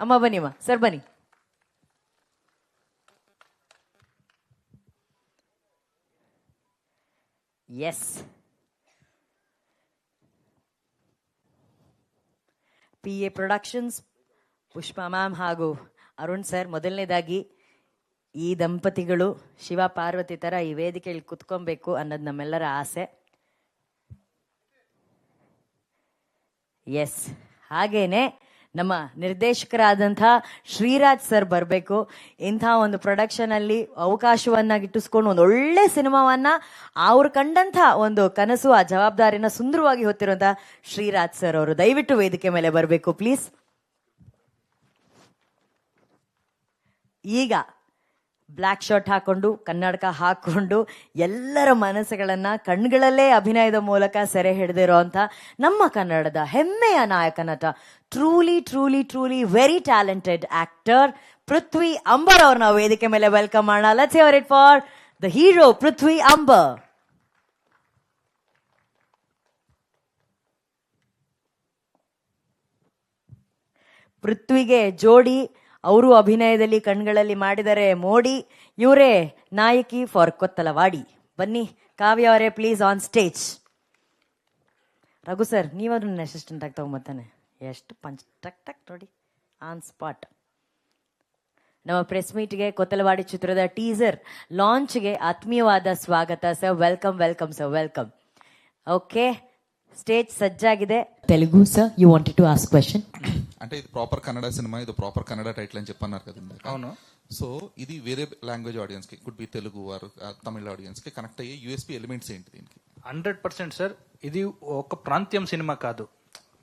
ಅಮ್ಮ ಬನ್ನಿಮ್ಮ, ಸರ್ ಬನ್ನಿ. S, PA productions, Pushpa ma'am ಹಾಗೂ ಅರುಣ್ ಸರ್, ಮೊದಲನೇದಾಗಿ ಈ ದಂಪತಿಗಳು ಶಿವ ಪಾರ್ವತಿ ತರ ಈ ವೇದಿಕೆಯಲ್ಲಿ ಕುತ್ಕೊಬೇಕು ಅನ್ನೋದು ನಮ್ಮೆಲ್ಲರ ಆಸೆ. ಎಸ್, ಹಾಗೇನೆ ನಮ್ಮ ನಿರ್ದೇಶಕರಾದಂಥ ಶ್ರೀರಾಜ್ ಸರ್ ಬರಬೇಕು. ಇಂಥ ಒಂದು ಪ್ರೊಡಕ್ಷನ್ ಅಲ್ಲಿ ಅವಕಾಶವನ್ನ ಗಿಟ್ಟಿಸ್ಕೊಂಡು ಒಂದು ಒಳ್ಳೆ ಸಿನಿಮಾವನ್ನ ಅವ್ರು ಕಂಡಂಥ ಒಂದು ಕನಸು, ಆ ಜವಾಬ್ದಾರಿನ ಸುಂದರವಾಗಿ ಹೊತ್ತಿರುವಂತಹ ಶ್ರೀರಾಜ್ ಸರ್ ಅವರು ದಯವಿಟ್ಟು ವೇದಿಕೆ ಮೇಲೆ ಬರಬೇಕು ಪ್ಲೀಸ್. ಈಗ ಬ್ಲ್ಯಾಕ್ ಶರ್ಟ್ ಹಾಕೊಂಡು, ಕನ್ನಡಕ ಹಾಕೊಂಡು, ಎಲ್ಲರ ಮನಸ್ಸುಗಳನ್ನ ಕಣ್ಗಳಲ್ಲೇ ಅಭಿನಯದ ಮೂಲಕ ಸೆರೆ ಹಿಡಿದಿರೋ ಅಂತ ನಮ್ಮ ಕನ್ನಡದ ಹೆಮ್ಮೆಯ ನಾಯಕ ನಟ, truly truly truly very talented actor Prithvi Ambar ಅವ್ರನ್ನ ವೇದಿಕೆ ಮೇಲೆ ವೆಲ್ಕಮ್ ಮಾಡೋಣ. Let's hear it for the hero Prithvi Ambar. ಪೃಥ್ವಿಗೆ ಜೋಡಿ ಅವರು ಅಭಿನಯದಲ್ಲಿ ಕಣ್ಗಳಲ್ಲಿ ಮಾಡಿದರೆ ಮೋಡಿ. ಇವರೇ ನಾಯಕಿ ಫಾರ್ ಕೊತ್ತಲವಾಡಿ. ಬನ್ನಿ ಕಾವ್ಯ ಅವರೇ please on stage. Raghu sir, ನೀವಾದ್ರೂ ನನ್ನ ಅಸಿಸ್ಟೆಂಟ್ ಆಗಿ ತಗೊಂಬತ್ತಾನೆ. ಎಷ್ಟು ಪಂಚ್ ಟಕ್ ಟಕ್ ನೋಡಿ, ಆನ್ ಸ್ಪಾಟ್. ನಮ್ಮ ಪ್ರೆಸ್ ಮೀಟ್ಗೆ ಕೊತ್ತಲವಾಡಿ ಚಿತ್ರದ ಟೀಸರ್ ಲಾಂಚ್ಗೆ ಆತ್ಮೀಯವಾದ ಸ್ವಾಗತ ಸರ್. Welcome welcome sir, welcome. Okay, stage ಸಜ್ಜಾಗಿದೆ. Telugu sir, you wanted to ask question. అంటే ఇది ప్రాపర్ కన్నడ సినిమా, ఇది ప్రాపర్ కన్నడ టైటిల్ అని చెప్పన్నారు కదండి. అవును. సో ఇది వేరే లాంగ్వేజ్ ఆడియన్స్ కి, could be Telugu or Tamil audience కి కనెక్ట్ అయ్యే యూఎస్పీ ఎలిమెంట్స్ ఏంటి దీనికి? 100% సార్, ఇది ఒక ప్రాంతీయం సినిమా కాదు.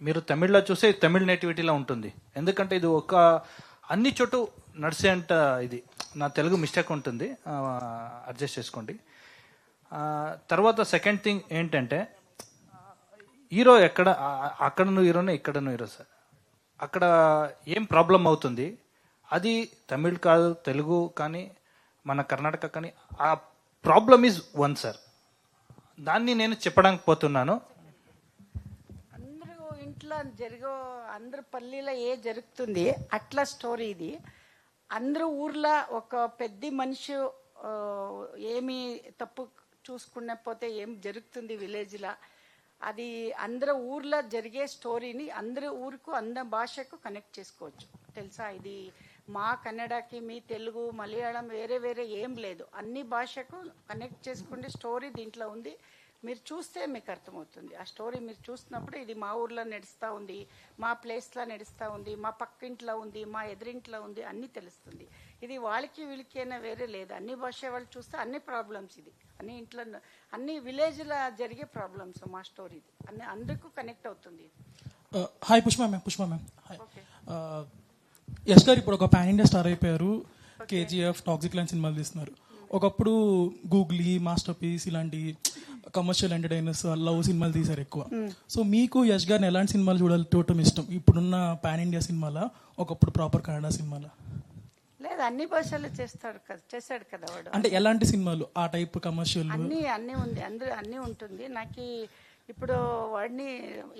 మీరు తమిళ్లో చూసే తమిళ నేటివిటీలో ఉంటుంది. ఎందుకంటే ఇది ఒక అన్ని చోటు నడిసే అంట. ఇది నా తెలుగు మిస్టేక్ ఉంటుంది, అడ్జస్ట్ చేసుకోండి. తర్వాత సెకండ్ థింగ్ ఏంటంటే, హీరో ఎక్కడ, అక్కడను హీరోనే, ఇక్కడను హీరో సార్. అక్కడ ఏం ప్రాబ్లం అవుతుంది, అది తమిళ్ కాదు, తెలుగు కానీ, మన కర్ణాటక కానీ, ఆ ప్రాబ్లమ్ ఈజ్ వన్ సార్. దాన్ని నేను చెప్పడానికి పోతున్నాను. అందరూ ఇంట్లో అందరు పల్లీలో ఏ జరుగుతుంది అట్లా స్టోరీ ఇది. అందరూ ఊర్లో ఒక పెద్ద మనిషి ఏమి తప్పు చూసుకునే పోతే ఏం జరుగుతుంది విలేజ్లో, అది అందరూ ఊర్లో జరిగే స్టోరీని అందరూ ఊరుకు అందరి భాషకు కనెక్ట్ చేసుకోవచ్చు. తెలుసా, ఇది మా కన్నడకి, మీ తెలుగు, మలయాళం వేరే వేరే ఏం లేదు, అన్ని భాషకు కనెక్ట్ చేసుకునే స్టోరీ దీంట్లో ఉంది. మీరు చూస్తే మీకు అర్థమవుతుంది. ఆ స్టోరీ మీరు చూసినప్పుడు ఇది మా ఊర్లో నడుస్తూ ఉంది, మా ప్లేస్లో నడుస్తూ ఉంది, మా పక్కింట్లో ఉంది, మా ఎదురింట్లో ఉంది, అన్నీ తెలుస్తుంది. ఇది వాళ్ళకి వీళ్ళకి అయినా వేరే లేదు, అన్ని భాష వాళ్ళు చూస్తే అన్ని ప్రాబ్లమ్స్, ఇది అన్ని ఇంట్లో అన్ని విలేజ్లో జరిగే ప్రాబ్లమ్స్. మా స్టోరీ ఇది అన్ని అందరికీ కనెక్ట్ అవుతుంది. Hi Pushpa ma'am. యష్ గారు ఇప్పుడు ఒక పాన్ ఇండియా స్టార్ అయిపోయారు. KGF, టాక్సిక్ లైన్ సినిమాలు తీస్తున్నారు. ఒకప్పుడు గూగ్లీ, మాస్టర్ పీస్ ఇలాంటి కమర్షియల్ ఎంటర్టైనర్స్, లవ్ సినిమాలు తీశారు ఎక్కువ. సో మీకు యష్ గారిని ఎలాంటి సినిమాలు చూడటం ఇష్టం? ఇప్పుడున్న పాన్ ఇండియా సినిమాలా, ఒకప్పుడు ప్రాపర్ కన్నడ సినిమాలా? లేదు, అన్ని భాషలు చేశాడు కదా వాడు. అంటే ఎలాంటి సినిమాలు, ఆ టైప్ కమర్షియల్? అన్ని ఉంది, అందరూ అన్ని ఉంటుంది. నాకు ఇప్పుడు వాడిని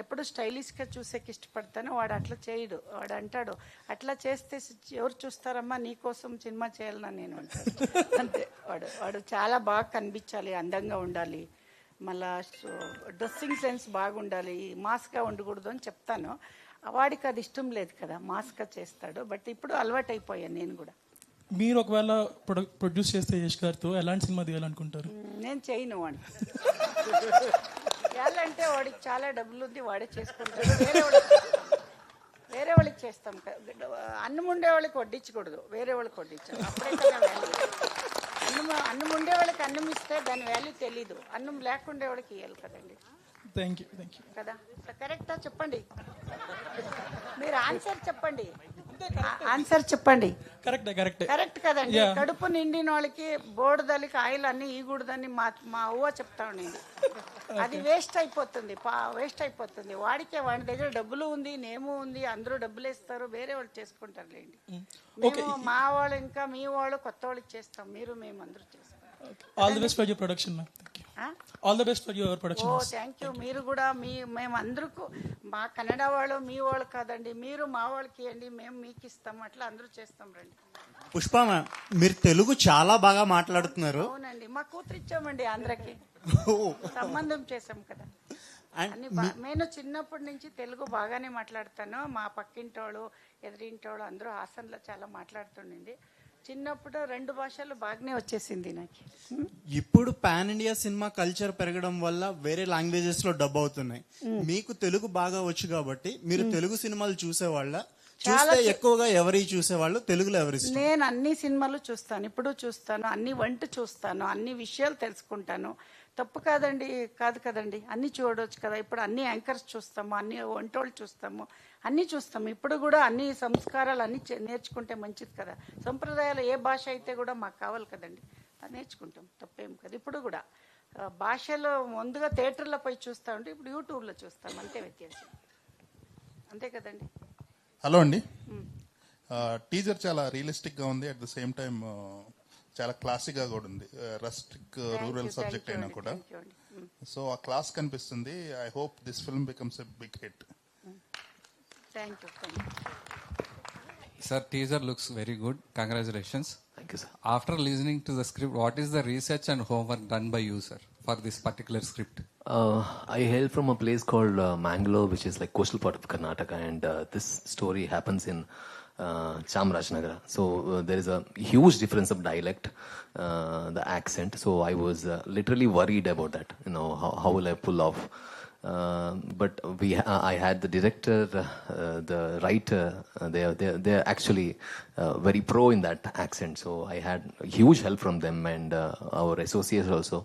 ఎప్పుడు స్టైలిష్గా చూసేకి ఇష్టపడతాను. వాడు అట్లా చేయడు. వాడు అంటాడు, అట్లా చేస్తే ఎవరు చూస్తారమ్మా, నీకోసం సినిమా చేయాలన్నా నేను అంటాడు. అంతే. వాడు చాలా బాగా కనిపించాలి, అందంగా ఉండాలి, మళ్ళా డ్రెస్సింగ్ సెన్స్ బాగుండాలి, మాస్గా ఉండకూడదు అని చెప్తాను. వాడికి అది ఇష్టం లేదు కదా, మాస్గా చేస్తాడు. బట్ ఇప్పుడు అలవాటు అయిపోయాను నేను కూడా. మీరు ఒకవేళ ప్రొడ్యూస్ చేస్తే యష్ గారితో ఎలాంటి సినిమా తీయాలనుకుంటారు? నేను చేయను వాడిని. చేయాలంటే వాడికి చాలా డబ్బులు ఉంది, వాడే చేసుకుంటాడు. వేరే వాళ్ళకి చేస్తాం. అన్నం ఉండే వాళ్ళకి వడ్డించకూడదు, వేరే వాళ్ళకి వడ్డించాలి. అప్పుడే కదా వాల్యూ. అన్నం ఉండే వాళ్ళకి అన్నం ఇస్తే దాని వాల్యూ తెలీదు, అన్నం లేకుండే వాళ్ళకి ఇవ్వాలి కదండి. థ్యాంక్ యూ కదా. కరెక్టా చెప్పండి, మీరు ఆన్సర్ చెప్పండి. కరెక్ట్ కదండి. కడుపు నిండిన వాళ్ళకి బోర్డుదలికి ఆయిల్ అన్ని ఈగూడదని మా అవ్వ చెప్తా ఉండేది. అది వేస్ట్ అయిపోతుంది. వాడి దగ్గర డబ్బులు ఉంది, నేమో ఉంది, అందరూ డబ్బులు ఇస్తారు, వేరే వాళ్ళు చేసుకుంటారు లేండి. మేము మా వాళ్ళు ఇంకా మీ వాళ్ళు కొత్త వాళ్ళకి చేస్తాం, మేము అందరూ చేస్తాం. All the best for your production ma'am. Thank you. All the best for your oh production. Thank you. మీరు కూడా మేమందరూ మా కన్నడ వాళ్ళు మీ వాళ్ళు కాదండి, మీరు మా వాళ్ళకి ఇవ్వండి, మేము మీకు ఇస్తాం, అట్లా అందరూ చేస్తాం రండి. పుష్ప మ్యామ్, మీరు తెలుగు చాలా బాగా మాట్లాడుతున్నారు. అవునండి, మా కూతురు ఇచ్చామండి ఆంధ్రకి, సంబంధం చేసాం కదా. అన్ని నేను చిన్నప్పటి నుంచి తెలుగు బాగానే మాట్లాడతాను. మా పక్కింటోళ్ళు ఎదురింటోళ్ళు అందరూ హాసన్లో చాలా మాట్లాడుతుండింది. చిన్నప్పుడు 2 భాషలు బాగానే వచ్చేసింది నాకు. ఇప్పుడు పాన్ ఇండియా సినిమా కల్చర్ పెరగడం వల్ల వేరే లాంగ్వేజెస్ లో డబ్ అవుతున్నాయి. మీకు తెలుగు బాగా వచ్చు కాబట్టి మీరు తెలుగు సినిమాలు చూసేవాళ్ళ, చూస్తే ఎక్కువగా ఎవరి చూసేవాళ్ళు, తెలుగులో ఎవరి? నేను అన్ని సినిమాలు చూస్తాను, ఇప్పుడు చూస్తాను, అన్ని వంట చూస్తాను, అన్ని విషయాలు తెలుసుకుంటాను. తప్పు కాదండి, కాదు కదండి, అన్ని చూడవచ్చు కదా. ఇప్పుడు అన్ని యాంకర్స్ చూస్తాము, అన్ని వంటోళ్ళు చూస్తాము, అన్ని చూస్తాము. ఇప్పుడు కూడా అన్ని సంస్కారాలు అన్ని నేర్చుకుంటే మంచిది కదా. సంప్రదాయాలు ఏ భాష అయితే కూడా మాకు కావాలి కదండి, అది నేర్చుకుంటాం, తప్పేం కదా. ఇప్పుడు కూడా భాషలో ముందుగా థియేటర్లో పోయి చూస్తూ ఉంటే ఇప్పుడు యూట్యూబ్లో చూస్తాం, అంతే వ్యత్యాసం, అంతే కదండి. హలో అండి, టీజర్ చాలా రియలిస్టిక్ గా ఉంది, అట్ ద సేమ్ టైం చాలా క్లాసిక్ గా కూడా ఉంది. రస్టిక్ రూరల్ సబ్జెక్ట్ అయినా కూడా, సో ఆ క్లాస్ కనిపిస్తుంది. I hope this film becomes a big hit. Thank you. Sir, teaser looks very good. Congratulations. Thank you, sir. After listening to the script, what is the research and homework done by you, sir, for this particular script? I hail from a place called Mangalore, which is like coastal part of Karnataka, and this story happens in Chamarajanagar. So there is a huge difference of dialect, the accent. So I was literally worried about that. You know, how will I pull off? But I had the director, the writer. They're actually very pro in that accent. So I had huge help from them and our associates also.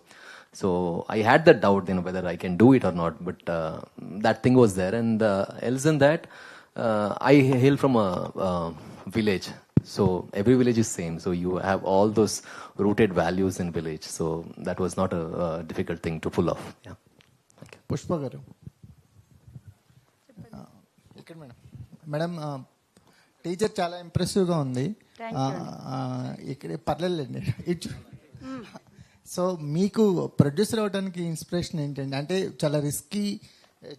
So I had that doubt, you know, whether I can do it or not. But that thing was there, and else than that, I hail from a village. So every village is same. So you have all those rooted values in village. So that was not a difficult thing to pull off. Yeah. Pushpa గారు, ఇక్కడ madam teacher చాలా ఇంప్రెసివ్గా ఉంది. ఇక్కడ పర్లేదండి ఇటు. So మీకు producer అవడానికి inspiration ఏంటండి? అంటే చాలా రిస్కీ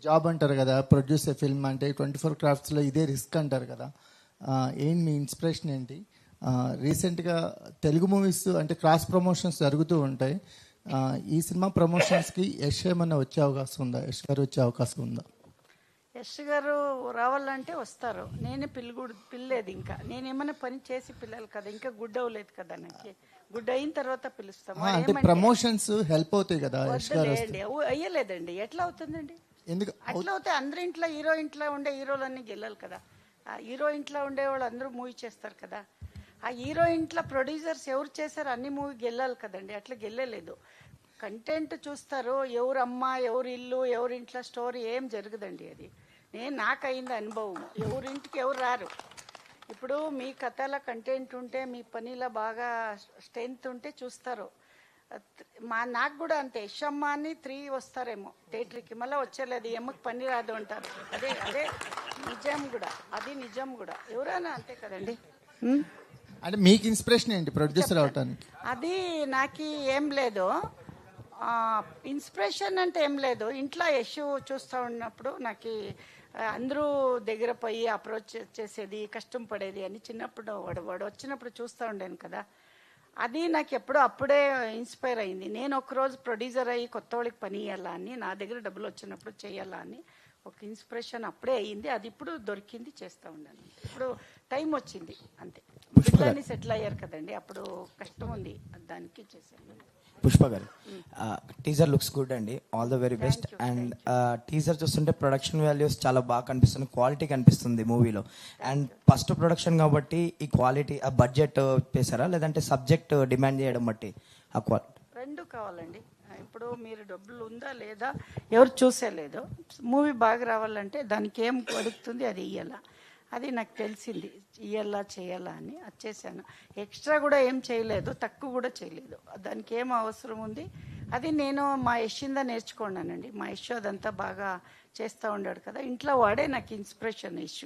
జాబ్ అంటారు కదా, ప్రొడ్యూసర్ ఫిల్మ్ అంటే 24 క్రాఫ్ట్స్లో ఇదే రిస్క్ అంటారు కదా. ఏంటి మీ ఇన్స్పిరేషన్ ఏంటి? రీసెంట్గా తెలుగు మూవీస్ అంటే క్రాస్ ప్రమోషన్స్ జరుగుతూ ఉంటాయి. ఈ సినిమా ప్రమోషన్స్కి యశ్ ఏమన్నా వచ్చే అవకాశం ఉందా? యశ్ గారు వచ్చే అవకాశం ఉందా? యశ్ గారు రావాలంటే వస్తారు. నేనే పిల్లలేదు, ఇంకా నేనేమైనా పని చేసి పిల్లలు కదా, ఇంకా గుడ్ అవ్వలేదు కదా. నాకు గుడ్ అయిన తర్వాత పిలుస్తాము. అంటే ప్రమోషన్స్ హెల్ప్ అవుతాయి కదా యశ్ గారు? అయ్యలేదండి, ఎట్లా అవుతుందండి? ఎందుకు అట్లా అవుతాయి? అందరి ఇంట్లో హీరో ఇంట్లో ఉండే హీరోలన్నీ గెలాలి కదా. ఆ హీరో ఇంట్లో ఉండే వాళ్ళు అందరూ మూవీ చేస్తారు కదా. ఆ హీరో ఇంట్లో ప్రొడ్యూసర్స్ ఎవరు చేశారు అన్ని మూవీ గెలాలి కదండి. అట్లా గెలలేదు. కంటెంట్ చూస్తారు, ఎవరు అమ్మ, ఎవరు ఇల్లు, ఎవరి ఇంట్లో స్టోరీ ఏం జరగదండి. అది నాకు అయింది అనుభవం. ఎవరింటికి ఎవరు రారు. ఇప్పుడు మీ కథల కంటెంట్ ఉంటే, మీ పనిలో బాగా స్ట్రెంత్ ఉంటే చూస్తారు. నాకు కూడా అంతే, యశమ్మ అని 3 వస్తారేమో థియేటర్కి, మళ్ళీ వచ్చేలేదు, ఎమ్మకి పని రాదు అంటారు. అదే అదే నిజం కూడా, అది నిజం కూడా. ఎవరైనా అంతే కదండి. అంటే మీకు ఇన్స్పిరేషన్ ఏంటి ప్రొడ్యూసర్ అవటానికి? అది నాకు ఏం లేదు, ఇన్స్పిరేషన్ అంటే ఏం లేదు. ఇంట్లో యశ్ చూస్తూ ఉన్నప్పుడు నాకు అందరూ దగ్గర పోయి అప్రోచ్ చేసేది, కష్టం పడేది అని చిన్నప్పుడు వాడు వచ్చినప్పుడు చూస్తూ ఉండాను కదా. అది నాకు ఎప్పుడో అప్పుడే ఇన్స్పైర్ అయింది. నేను ఒకరోజు ప్రొడ్యూసర్ అయ్యి కొత్త వాళ్ళకి పని ఇవ్వాలా అని, నా దగ్గర డబ్బులు వచ్చినప్పుడు చేయాలా అని ఒక ఇన్స్పిరేషన్ అప్పుడే అయ్యింది. అది ఇప్పుడు దొరికింది, చేస్తూ ఉన్నాను. ఇప్పుడు టైం వచ్చింది అంతే. పిల్లల్ని సెటిల్ అయ్యారు కదండి, అప్పుడు కష్టం ఉంది, దానికి చేశాను. పుష్ప గారు, టీజర్ లుక్స్ గుడ్ అండి, all the very best. And teaser చూస్తుంటే ప్రొడక్షన్ వాల్యూస్ చాలా బాగా కనిపిస్తుంది, క్వాలిటీ కనిపిస్తుంది మూవీలో. అండ్ ఫస్ట్ ప్రొడక్షన్ కాబట్టి ఈ క్వాలిటీ, ఆ బడ్జెట్ చేశారా లేదంటే సబ్జెక్ట్ డిమాండ్ చేయడం బట్టి ఆ క్వాలిటీ? రెండు కావాలండి. ఇప్పుడు మీరు డబ్బులు ఉందా లేదా ఎవరు చూసేలేదు. మూవీ బాగా రావాలంటే దానికి ఏం పడుతుంది అది ఇయ్యాల. అది నాకు తెలిసింది, ఇయ్యాలా చేయాలా అని అది చేశాను. ఎక్స్ట్రా కూడా ఏం చేయలేదు, తక్కువ కూడా చేయలేదు. దానికి ఏం అవసరం ఉంది అది నేను మా యశ్చిందా నేర్చుకున్నానండి. మా యశ్ అదంతా బాగా చేస్తూ ఉన్నాడు కదా. ఇంట్లో వాడే నాకు ఇన్స్పిరేషన్. యశ్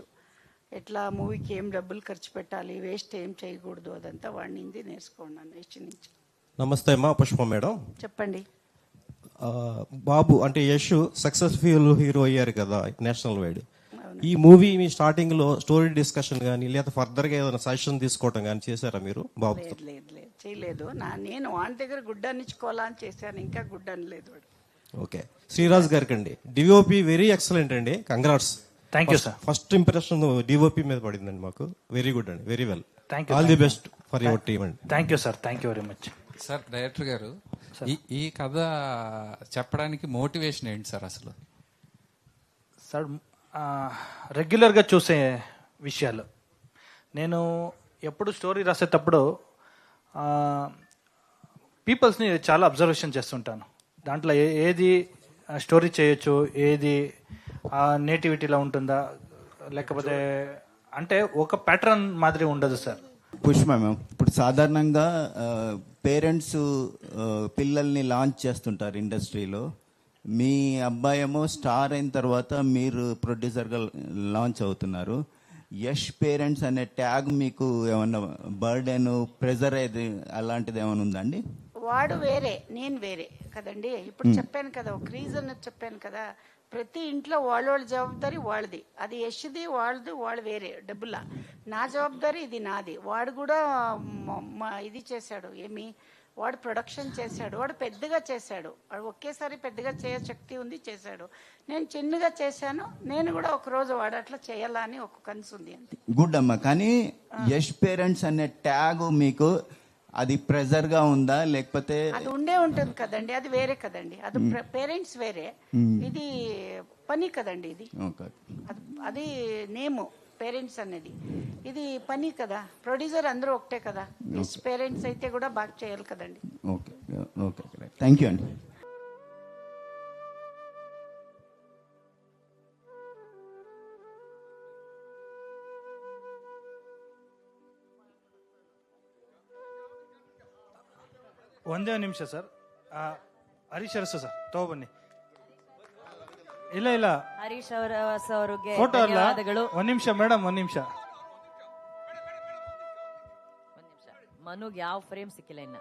ఎట్లా మూవీకి ఏం డబ్బులు ఖర్చు పెట్టాలి, వేస్ట్ ఏం చేయకూడదు, అదంతా వాడిని నేర్చుకున్నాను యశ్ నుంచి. నమస్తే అమ్మా పుష్ప మేడం. చెప్పండి. బాబు అంటే యశ్ సక్సెస్ఫుల్ హీరో అయ్యారు కదా నేషనల్ వైడ్. ఈ మూవీ మీ స్టార్టింగ్ లో స్టోరీ డిస్కషన్ కానీ లేదా ఫర్దర్ గా ఏదైనా సజెషన్ తీసుకోవడం కానీ చేశారా మీరు బాబు? లేదు చేయలేదు. నేను వాడి దగ్గర గుడ్డనిచ్చుకోవాలా అని చేశాను, ఇంకా గుడ్డనలేదు వాడు. ఓకే, శ్రీరాజ్ గారికి అండి, డిఓపి వెరీ ఎక్సలెంట్ అండి, congrats. Thank you sir. First impression DOP మీద పడిందండి మాకు. వెరీ గుడ్ అండి, very well. Thank you. All the best for your team అండి. Thank you sir, thank you very much. Sir director గారు, ఈ కథ చెప్పడానికి మోటివేషన్ ఏంటి సార్ అసలు? సార్ రెగ్యులర్గా చూసే విషయాలు. నేను ఎప్పుడు స్టోరీ రాసేటప్పుడు పీపుల్స్ని చాలా అబ్జర్వేషన్ చేస్తుంటాను. దాంట్లో ఏది స్టోరీ చేయొచ్చు, ఏది నేటివిటీలో ఉంటుందా, లేకపోతే అంటే ఒక ప్యాటర్న్ మాదిరి ఉండదు సార్. పుష్ప మ్యామ్, ఇప్పుడు సాధారణంగా పేరెంట్స్ పిల్లల్ని లాంచ్ చేస్తుంటారు ఇండస్ట్రీలో. మీ అబ్బాయి ఏమో స్టార్ అయిన తర్వాత మీరు ప్రొడ్యూసర్గా లాంచ్ అవుతున్నారు. యష్ పేరెంట్స్ అనే ట్యాగ్ మీకు ఏమన్నా బర్డెన్, ప్రెజర్ అలాంటిది ఏమైనా ఉందండి? వాడు వేరే, నేను వేరే కదండి. ఇప్పుడు చెప్పాను కదా, ఒక రీజన్ చెప్పాను కదా. ప్రతి ఇంట్లో వాళ్ళ జవాబారి వాళ్ళది. అది యష్ది, వాళ్ళది, వాళ్ళు వేరే డబ్బులా. నా జవాబారి ఇది నాది. వాడు కూడా ఇది చేశాడు, వాడు ప్రొడక్షన్ చేశాడు, వాడు పెద్దగా చేశాడు. వాడు ఒకేసారి పెద్దగా శక్తి ఉంది, చేశాడు. నేను చిన్నగా చేశాను. నేను కూడా ఒక రోజు వాడు అట్లా చేయాలా అని ఒక కనసు ఉంది అంతే. గుడ్ అమ్మా. కానీ యష్ పేరెంట్స్ అనే ట్యాగ్ మీకు అది ప్రెజర్ గా ఉందా, లేకపోతే? అది ఉండే ఉంటుంది కదండి, అది వేరే కదండి. అది పేరెంట్స్ వేరే, ఇది పని కదండి. ఇది అది నేము పేరెంట్స్ అనేది, ఇది పని కదా. ప్రొడ్యూసర్ అందరూ ఒకటే కదా. పేరెంట్స్ అయితే కూడా బాగా చేయాలి కదండి. ఓకే ఓకే, థ్యాంక్ యూ అండి. ಒಂದೇ ನಿಮಿಷ ಸರ್. ಹರೀಶ್ ಅರಸು ಸರ್ ತಗೊಬನ್ನಿ. ಇಲ್ಲ ಹರೀಶ್ ಅವರಿಗೆ ಫೋಟೋ ಅಲ್ಲ, ಧನ್ಯವಾದಗಳು. ಒಂದ್ ನಿಮಿಷ ಮೇಡಮ್, ಒಂದ್ ನಿಮಿಷ. ಮನುಗ್ ಯಾವ ಫ್ರೇಮ್ ಸಿಕ್ಕಿಲ್ಲ ಇನ್ನ.